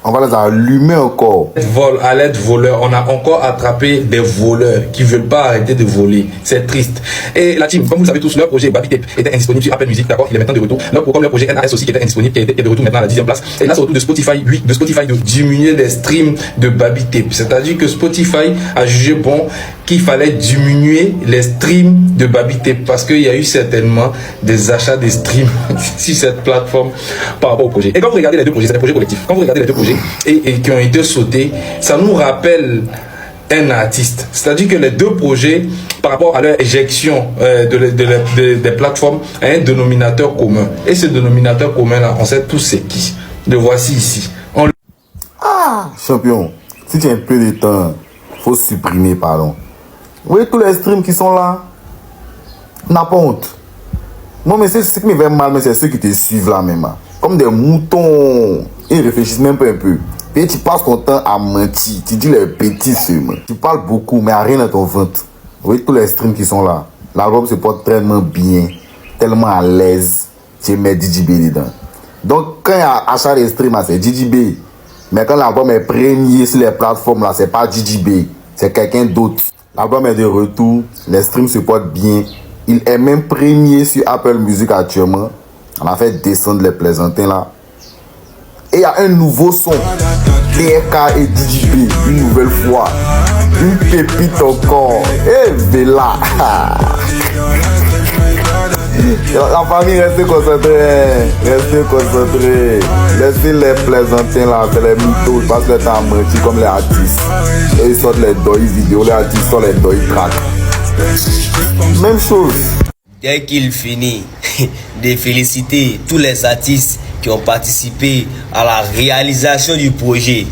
On va les allumer encore. Vol, alerte voleur. On a encore attrapé des voleurs qui ne veulent pas arrêter de voler. C'est triste. Et la team, comme vous le savez tous, leur projet Baby Tape était indisponible sur Apple Music, d'accord? Il est maintenant de retour. Comme leur projet NAS aussi qui était indisponible, qui est de retour maintenant à la 10e place. Et là, c'est au retour de Spotify, de diminuer les streams de Baby Tape. C'est-à-dire que Spotify a jugé bon qu'il fallait diminuer les streams de Baby Tape parce qu'il y a eu certainement des achats de streams sur cette plateforme par rapport au projet. Et quand vous regardez les deux projets, c'est des projets collectifs. Quand vous regardez les deux projets et qui ont été sautés, ça nous rappelle un artiste. C'est-à-dire que les deux projets, par rapport à leur éjection des plateformes, ont un dénominateur commun. Et ce dénominateur commun-là, on sait tous c'est qui. Le voici ici. Champion, si tu as un peu de temps, faut supprimer, pardon. Vous voyez tous les streams qui sont là? N'a pas honte. Non, mais c'est ce qui me fait mal, mais c'est ceux qui te suivent là même. Comme des moutons. Ils réfléchissent même pas un peu. Et tu passes ton temps à mentir. Tu dis les petits seulement. Tu parles beaucoup, mais à rien dans ton ventre. Vous voyez tous les streams qui sont là. L'album se porte tellement bien, tellement à l'aise. Tu mets DJB dedans. Donc, quand il y a achat des streams, c'est DJB. Mais quand l'album est premier sur les plateformes, là, c'est pas DJB. C'est quelqu'un d'autre. L'album est de retour. Les streams se portent bien. Il est même premier sur Apple Music actuellement. On a fait descendre les plaisantins là. Et il y a un nouveau son. TRK et DJB. Une nouvelle fois. Une pépite encore. Et Vela. La famille, restez concentrés. Restez concentrés. Laissez les plaisantins là. C'est les mythos. Parce que t'as menti comme les artistes. Et ils sortent les deuil vidéo. Les artistes sortent les deuil track. Même chose. Dès qu'il finit de féliciter tous les artistes qui ont participé à la réalisation du projet,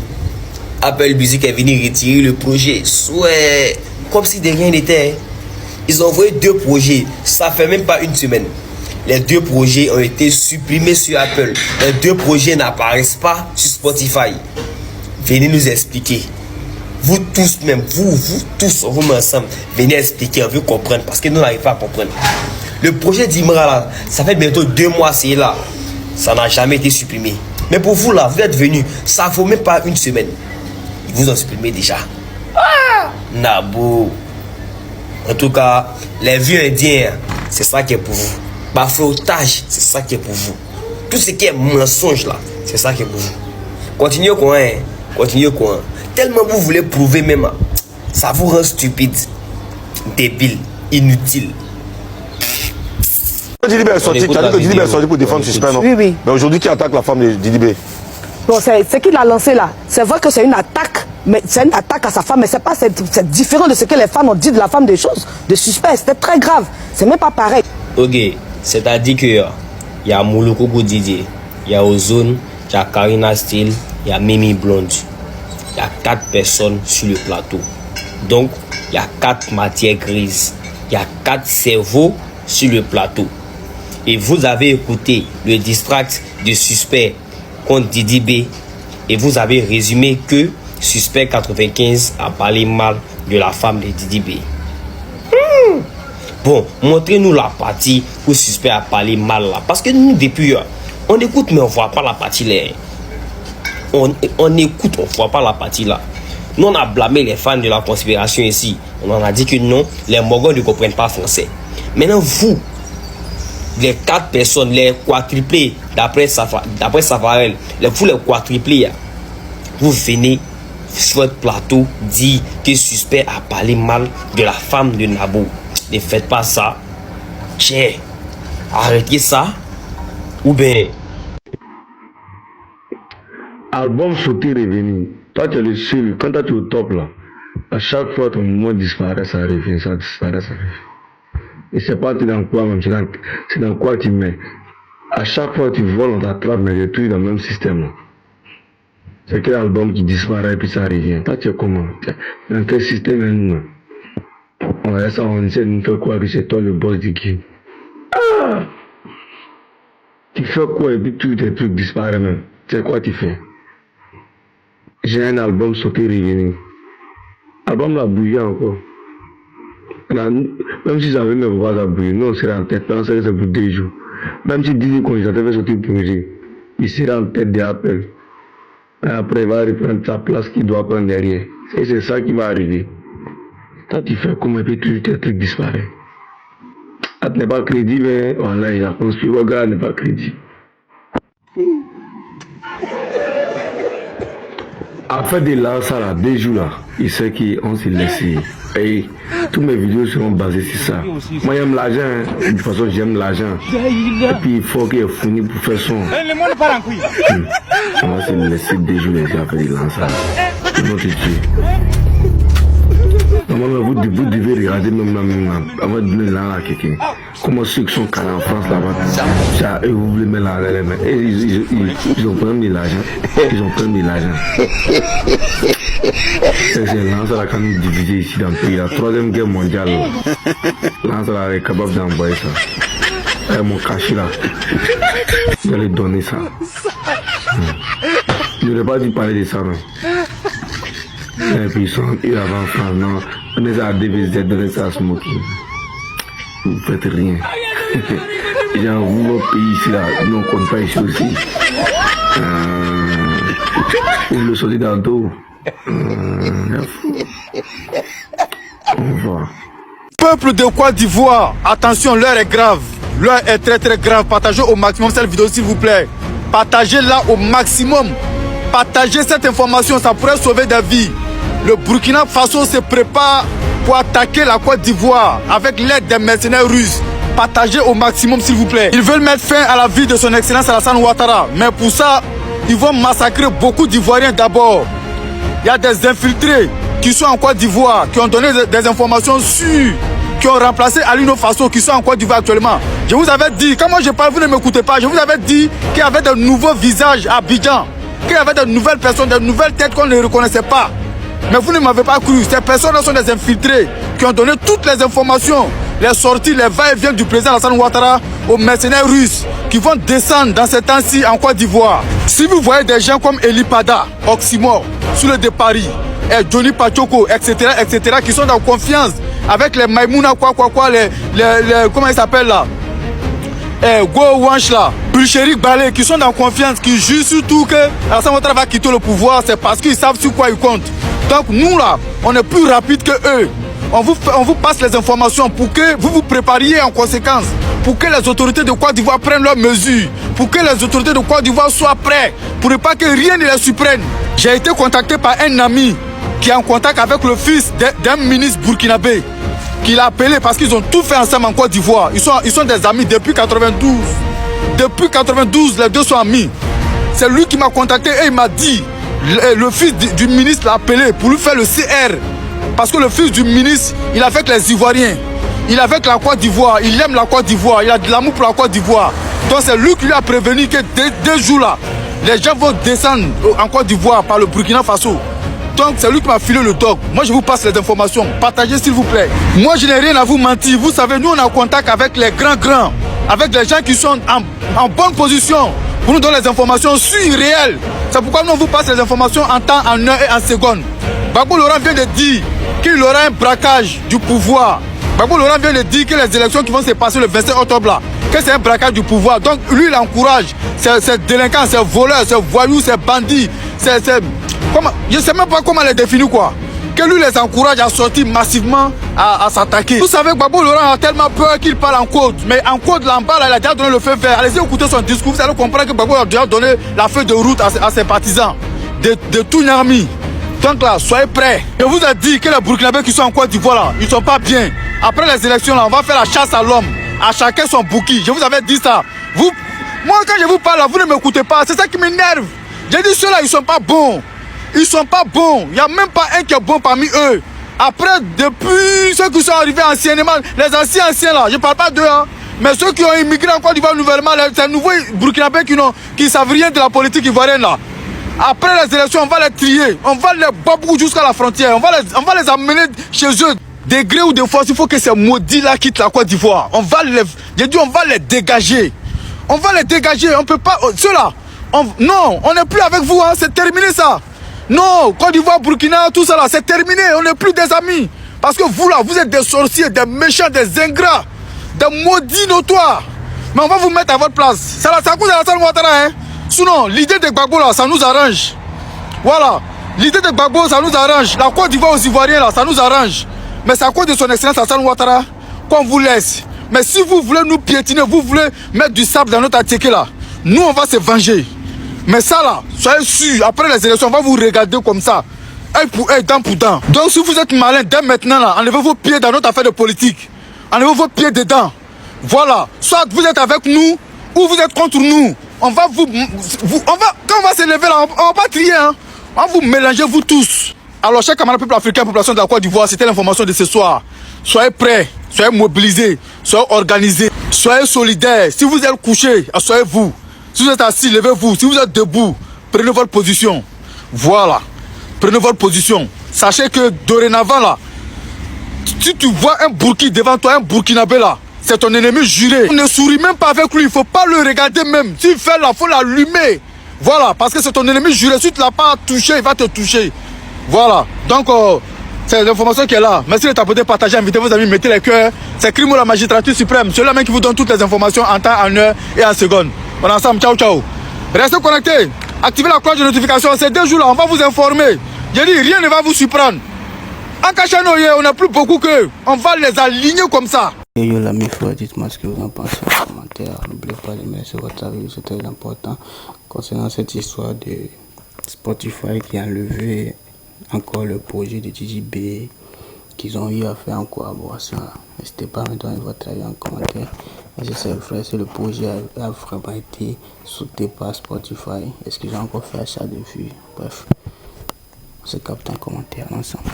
Apple Music est venu retirer le projet. Ouais, comme si de rien n'était. Ils ont envoyé 2 projets. Ça fait même pas une semaine. Les 2 projets ont été supprimés sur Apple. Les 2 projets n'apparaissent pas sur Spotify. Venez nous expliquer. Vous tous même, vous tous, vous ensemble, venez expliquer, on veut comprendre, parce que nous n'arrivons pas à comprendre. Le projet d'Imra là, ça fait bientôt 2 mois, c'est là. Ça n'a jamais été supprimé. Mais pour vous là, vous êtes venus, ça ne faut même pas une semaine. Ils vous ont supprimé déjà. Nabo. En tout cas, les vieux indiens, c'est ça qui est pour vous. Bafoutage, c'est ça qui est pour vous. Tout ce qui est mensonge là, c'est ça qui est pour vous. Continuez quoi, hein? Continuez quoi. Tellement vous voulez prouver même, ça vous rend stupide, débile, inutile. Didibé est sorti, tu as dit que Didibé est sorti pour défendre Suspect, non? Oui, oui. Mais aujourd'hui, qui attaque la femme de Didibé? Bon, c'est qu'il a lancé là. C'est vrai que c'est une attaque, mais c'est une attaque à sa femme, mais c'est différent de ce que les femmes ont dit de la femme des choses, de Suspect. C'était très grave. C'est même pas pareil. Ok, c'est-à-dire que il y a Mouloukou Didier, il y a Ozone, il y a Karina Steele, il y a Mimi Blonde. Il y a 4 personnes sur le plateau. Donc, il y a 4 matières grises. Il y a 4 cerveaux sur le plateau. Et vous avez écouté le distract de Suspect contre Didibé. Et vous avez résumé que Suspect 95 a parlé mal de la femme de Didibé. Bon, montrez-nous la partie où Suspect a parlé mal là. Parce que nous, depuis, on écoute mais on ne voit pas la partie là. On écoute, on ne voit pas la partie là. Nous, on a blâmé les fans de la conspiration ici. On en a dit que non, les Mogons ne comprennent pas français. Maintenant, vous, les 4 personnes, les quadruplés, d'après Safarel, vous les quadruplés, vous venez sur votre plateau dire que Suspect a parlé mal de la femme de Nabo. Ne faites pas ça. Tiens, arrêtez ça. Ou bien... Album sauté revenu. Toi, tu es le seul. Quand tu es au top là, à chaque fois ton moment disparaît, ça revient, ça disparaît, ça revient. Et c'est pas dans quoi même, c'est dans quoi tu mets. À chaque fois tu voles, on t'attrape, mais tu es toujours dans le même système là. C'est quel album qui disparaît et puis ça revient. Toi, tu es comment? Dans quel système est-nous? On essaie de nous faire quoi, puis c'est toi le boss du game. Ah! Tu fais quoi et puis tous tes trucs disparaissent même. C'est quoi tu fais? J'ai un album sauté revenu. Album l'a bouillé encore. Même si j'avais mes voix à bouillir, nous on serait en tête, on serait pour 2 jours. Même si Didi quand j'avais fait sortir le projet, il serait en tête des appels. Et après, il va reprendre sa place qu'il doit prendre derrière. Et c'est ça qui va arriver. Toi, tu fais comment et puis tes trucs disparaissent. Ah, tu n'es pas crédible, hein? Voilà, il a construit. Regarde, n'est pas crédible. Après de là, ça là, 2 jours là, il sait qu'on s'est laissé. Et toutes mes vidéos seront basées sur ça. Moi j'aime l'argent, hein. De toute façon j'aime l'argent. Et puis il faut qu'il ait fourni pour faire son. On va se laisser 2 jours les gars faire des lancers. Ils vont te tuer. Normalement vous devez regarder même avant de donner l'argent à quelqu'un. Comment ceux qui sont calés en France là-bas, ça, eux vous voulez mettre l'argent les mains. Et ils ont pris de l'argent. Ils ont pris de l'argent. C'est l'Ansa là quand nous diviser ici dans le pays, la 3e guerre mondiale. L'Ansa là est capable d'envoyer ça. Mon cachet là, je vais donner ça. Je n'aurais pas dû parler de ça, non. Et puis ils sont avant en France, non. On les a DBZ, donné ça à Smoking. Vous faites rien. Genre, vous, votre pays ici là, nous on compte pas ici aussi. Vous le sortez dans le dos. Peuple de Côte d'Ivoire, attention, l'heure est grave. L'heure est très très grave. Partagez au maximum cette vidéo s'il vous plaît. Partagez-la au maximum. Partagez cette information, ça pourrait sauver des vies. Le Burkina Faso se prépare pour attaquer la Côte d'Ivoire avec l'aide des mercenaires russes. Partagez au maximum s'il vous plaît. Ils veulent mettre fin à la vie de son excellence Alassane Ouattara. Mais pour ça, ils vont massacrer beaucoup d'Ivoiriens d'abord. Il y a des infiltrés qui sont en Côte d'Ivoire, qui ont donné des informations sûres, qui ont remplacé Alino Faso, qui sont en Côte d'Ivoire actuellement. Je vous avais dit, comment je parle, vous ne m'écoutez pas, je vous avais dit qu'il y avait de nouveaux visages à Abidjan, qu'il y avait de nouvelles personnes, de nouvelles têtes qu'on ne reconnaissait pas. Mais vous ne m'avez pas cru. Ces personnes sont des infiltrés qui ont donné toutes les informations, les sorties, les va-et-vient du président Alassane Ouattara aux mercenaires russes qui vont descendre dans ces temps-ci en Côte d'Ivoire. Si vous voyez des gens comme Eli Pada, Oxymore, Soule de Paris, et Johnny Pachoko, etc., qui sont en confiance avec les Maïmouna, comment ils s'appellent là, Go Wanch là, Bulcherik Balé, qui sont en confiance, qui jugent surtout que Alassane Ouattara va quitter le pouvoir, c'est parce qu'ils savent sur quoi ils comptent. Donc nous là, on est plus rapide que eux. On vous passe les informations pour que vous vous prépariez en conséquence, pour que les autorités de Côte d'Ivoire prennent leurs mesures, pour que les autorités de Côte d'Ivoire soient prêtes, pour ne pas que rien ne les surprenne. J'ai été contacté par un ami qui est en contact avec le fils d'un ministre burkinabé, qui l'a appelé parce qu'ils ont tout fait ensemble en Côte d'Ivoire. Ils sont des amis depuis 92. Depuis 92, les deux sont amis. C'est lui qui m'a contacté et il m'a dit, le fils du ministre l'a appelé pour lui faire le CR. Parce que le fils du ministre, il est avec les Ivoiriens. Il est avec la Côte d'Ivoire. Il aime la Côte d'Ivoire. Il a de l'amour pour la Côte d'Ivoire. Donc c'est lui qui lui a prévenu que deux jours là, les gens vont descendre en Côte d'Ivoire par le Burkina Faso. Donc c'est lui qui m'a filé le doc. Moi je vous passe les informations. Partagez s'il vous plaît. Moi je n'ai rien à vous mentir. Vous savez, nous on est en contact avec les grands. Avec les gens qui sont en bonne position. Pour nous donner les informations sûres et réelles. C'est pourquoi nous on vous passe les informations en temps, en heure et en seconde. Gbagbo Laurent vient de dire qu'il aura un braquage du pouvoir. Gbagbo Laurent vient de dire que les élections qui vont se passer le 27 octobre là, que c'est un braquage du pouvoir. Donc lui il encourage ces délinquants, ces voleurs, ces voyous, ces bandits, je ne sais même pas comment les définir quoi. Que lui les encourage à sortir massivement à s'attaquer. Vous savez, Gbagbo Laurent a tellement peur qu'il parle en code. Mais en code là-bas, il a déjà donné le feu vert. Allez-y écouter son discours, vous allez comprendre que Gbagbo a déjà donné la feuille de route à ses partisans. De tout Niamey. Donc là, soyez prêts. Je vous ai dit que les Burkinabés qui sont en Côte d'Ivoire là, ils ne sont pas bien. Après les élections là, on va faire la chasse à l'homme. À chacun son bouquet. Je vous avais dit ça. Moi quand je vous parle là, vous ne m'écoutez pas. C'est ça qui m'énerve. J'ai dit ceux-là, ils ne sont pas bons. Ils sont pas bons. Il n'y a même pas un qui est bon parmi eux. Après, depuis ceux qui sont arrivés anciennement, les anciens là, je ne parle pas d'eux, hein, mais ceux qui ont immigré en Côte d'Ivoire nouvellement, ces nouveaux Burkinabés qui ne savent rien de la politique ivoirienne là. Après les élections, on va les trier. On va les babou jusqu'à la frontière. On va les amener chez eux. De gré ou de force, il faut que ces maudits là quittent la Côte d'Ivoire. On va les dégager. On va les dégager. On peut pas. Ceux-là. Non, on n'est plus avec vous, hein, c'est terminé ça. Non, Côte d'Ivoire, Burkina, tout ça là, c'est terminé. On n'est plus des amis. Parce que vous là, vous êtes des sorciers, des méchants, des ingrats, des maudits notoires. Mais on va vous mettre à votre place. C'est à cause de Alassane Ouattara, hein. Sinon, l'idée de Gbagbo là, ça nous arrange. Voilà. L'idée de Gbagbo, ça nous arrange. La Côte d'Ivoire aux Ivoiriens, là, ça nous arrange. Mais c'est à cause de son excellence Alassane Ouattara qu'on vous laisse. Mais si vous voulez nous piétiner, vous voulez mettre du sable dans notre attiqué là, nous on va se venger. Mais ça là, soyez sûr, après les élections, on va vous regarder comme ça. Œil pour œil, dent pour dent. Donc si vous êtes malin, dès maintenant là, enlevez vos pieds dans notre affaire de politique. Enlevez vos pieds dedans. Voilà. Soit vous êtes avec nous, ou vous êtes contre nous. On va quand on va se lever là, on va pas trier, hein. On va vous mélanger, vous tous. Alors, chers camarades peuple africain, population de la Côte d'Ivoire, c'était l'information de ce soir. Soyez prêts, soyez mobilisés, soyez organisés, soyez solidaires. Si vous êtes couchés, asseyez-vous. Si vous êtes assis, levez-vous. Si vous êtes debout, prenez votre position. Voilà. Prenez votre position. Sachez que dorénavant là, si tu vois un Burki devant toi, un Burkinabé là, c'est ton ennemi juré. Ne souris même pas avec lui, il ne faut pas le regarder même. S'il fait là, il faut l'allumer. Voilà, parce que c'est ton ennemi juré. Si tu ne l'as pas touché, il va te toucher. Voilà, donc c'est l'information qui est là. Merci de tapoter, partager, invitez vos amis, mettez les cœurs. C'est Crimo, la magistrature suprême. C'est là-même qui vous donne toutes les informations en temps, en heure et en seconde. On est ensemble, ciao, ciao. Restez connectés, activez la cloche de notification. Ces 2 jours là, on va vous informer. J'ai dit, rien ne va vous surprendre. En cachant nos yeux, on n'a plus beaucoup que. On va les aligner comme ça. Et yo l'ami frère, dites-moi ce que vous en pensez en commentaire. N'oubliez pas de mettre votre avis, c'est très important. Concernant cette histoire de Spotify qui a enlevé encore le projet de DJB qu'ils ont eu à faire en collaboration. N'hésitez pas à me donner votre avis en commentaire. Et je sais frère, si le projet a vraiment été sauté par Spotify, est-ce qu'ils ont encore fait achat de vues? Bref, on se capte en commentaire ensemble.